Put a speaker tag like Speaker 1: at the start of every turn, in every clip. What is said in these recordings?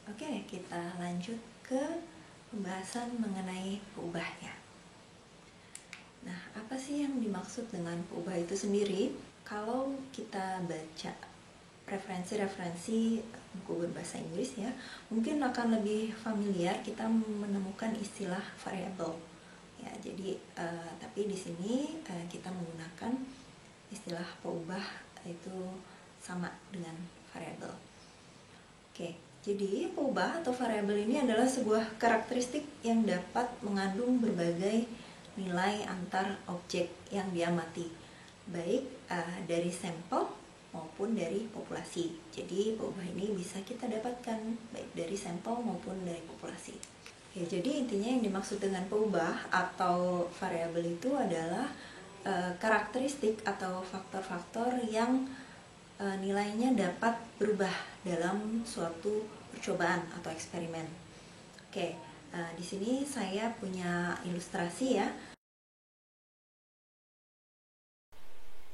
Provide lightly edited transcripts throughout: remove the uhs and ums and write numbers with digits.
Speaker 1: Oke, kita lanjut ke pembahasan mengenai peubah ya. Nah, apa sih yang dimaksud dengan peubah itu sendiri? Kalau kita baca referensi-referensi buku berbahasa Inggris ya, mungkin akan lebih familiar kita menemukan istilah variable. Ya, jadi tapi di sini kita menggunakan istilah peubah itu sama dengan variable. Oke, jadi peubah atau variabel ini adalah sebuah karakteristik yang dapat mengandung berbagai nilai antar objek yang diamati, baik dari sampel maupun dari populasi. Jadi peubah ini bisa kita dapatkan baik dari sampel maupun dari populasi. Oke, jadi intinya yang dimaksud dengan peubah atau variabel itu adalah karakteristik atau faktor-faktor yang nilainya dapat berubah dalam suatu percobaan atau eksperimen. Oke, di sini saya punya ilustrasi ya.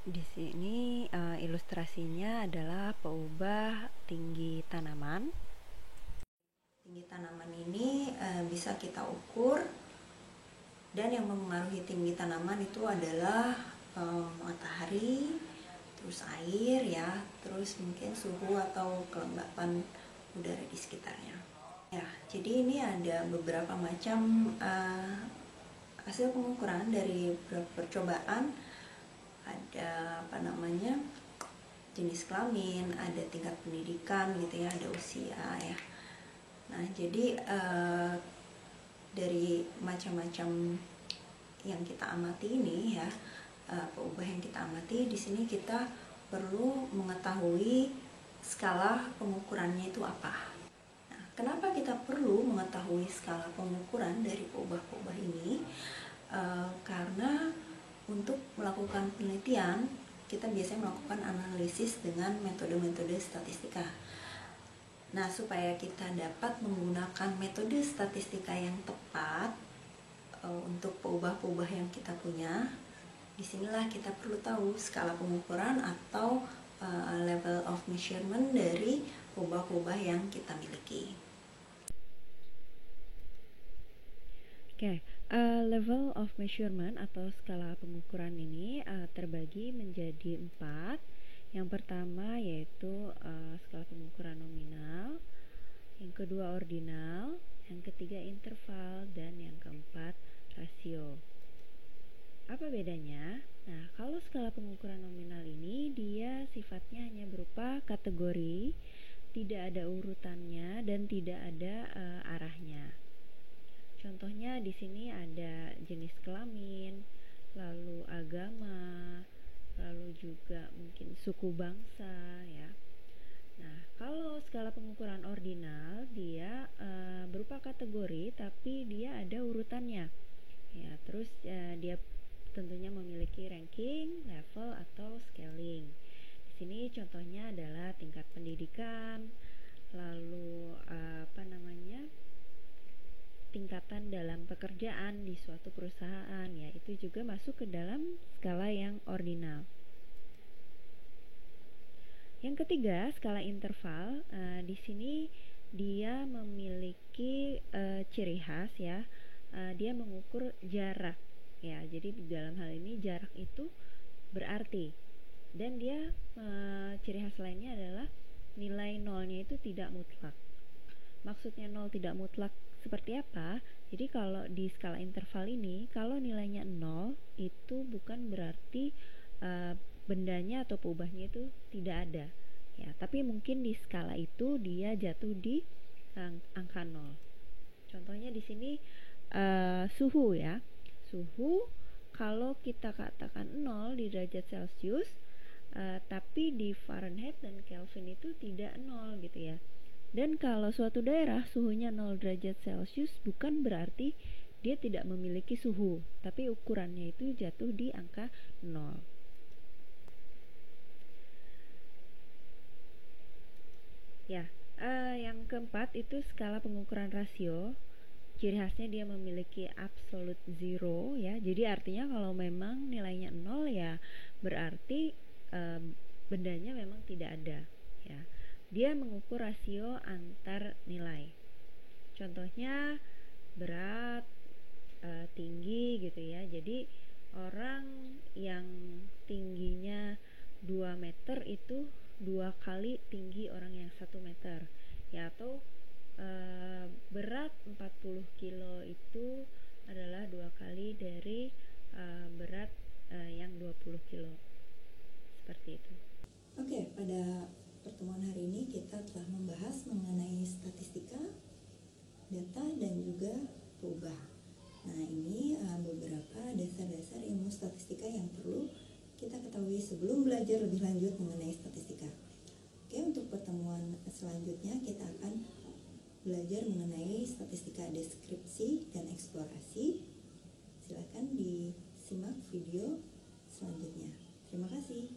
Speaker 1: Di sini ilustrasinya adalah peubah tinggi tanaman. Tinggi tanaman ini bisa kita ukur, dan yang mempengaruhi tinggi tanaman itu adalah matahari, terus air ya, terus mungkin suhu atau kelembapan udara di sekitarnya. Ya, jadi ini ada beberapa macam hasil pengukuran dari beberapa percobaan. Ada jenis kelamin, ada tingkat pendidikan gitu ya, ada usia ya. Nah, jadi dari macam-macam yang kita amati ini ya, peubah yang kita amati di sini kita perlu mengetahui skala pengukurannya itu apa. Nah, kenapa kita perlu mengetahui skala pengukuran dari peubah-peubah ini? Karena untuk melakukan penelitian kita biasanya melakukan analisis dengan metode-metode statistika. Nah, supaya kita dapat menggunakan metode statistika yang tepat untuk peubah-peubah yang kita punya, disinilah kita perlu tahu skala pengukuran atau level of measurement dari peubah-peubah yang kita miliki.
Speaker 2: Oke, level of measurement atau skala pengukuran ini terbagi menjadi 4. Yang pertama yaitu skala pengukuran nominal, yang kedua ordinal, yang ketiga interval, dan yang keempat rasio. Apa bedanya? Nah, kalau skala pengukuran nominal ini dia sifatnya hanya berupa kategori, tidak ada urutannya dan tidak ada arahnya. Contohnya di sini ada jenis kelamin, lalu agama, lalu juga mungkin suku bangsa ya. Nah, kalau skala pengukuran ordinal dia berupa kategori tapi dia ada urutannya. Ya, terus dia tentunya memiliki ranking, level atau scaling. Di sini contohnya adalah tingkat pendidikan, lalu tingkatan dalam pekerjaan di suatu perusahaan ya, itu juga masuk ke dalam skala yang ordinal. Yang ketiga, skala interval. Di sini dia memiliki ciri khas ya. Dia mengukur jarak ya. Jadi di dalam hal ini jarak itu berarti, dan dia ciri khas lainnya adalah nilai nolnya itu tidak mutlak. Maksudnya nol tidak mutlak seperti apa? Jadi kalau di skala interval ini, kalau nilainya 0 itu bukan berarti bendanya atau peubahnya itu tidak ada ya, tapi mungkin di skala itu dia jatuh di angka 0. Contohnya di sini suhu ya. Suhu kalau kita katakan 0 di derajat Celcius, tapi di Fahrenheit dan Kelvin itu tidak 0 gitu ya. Dan kalau suatu daerah suhunya 0 derajat Celcius bukan berarti dia tidak memiliki suhu, tapi ukurannya itu jatuh di angka 0. Ya, yang keempat itu skala pengukuran rasio. Ciri khasnya dia memiliki absolute zero ya. Jadi artinya kalau memang nilainya 0 ya berarti bendanya memang tidak ada ya. dia mengukur rasio antar nilai. Contohnya berat, tinggi gitu ya. Jadi orang yang tingginya 2 meter itu 2 kali tinggi orang yang 1 meter ya, atau berat 40 kilo itu adalah 2 kali dari berat yang 20 kilo, seperti itu.
Speaker 1: Oke, pada pertemuan hari ini kita telah membahas mengenai statistika, data, dan juga peubah. Nah, ini beberapa dasar-dasar ilmu statistika yang perlu kita ketahui sebelum belajar lebih lanjut mengenai statistika. Oke, untuk pertemuan selanjutnya kita akan belajar mengenai statistika deskripsi dan eksplorasi. Silakan disimak video selanjutnya. Terima kasih.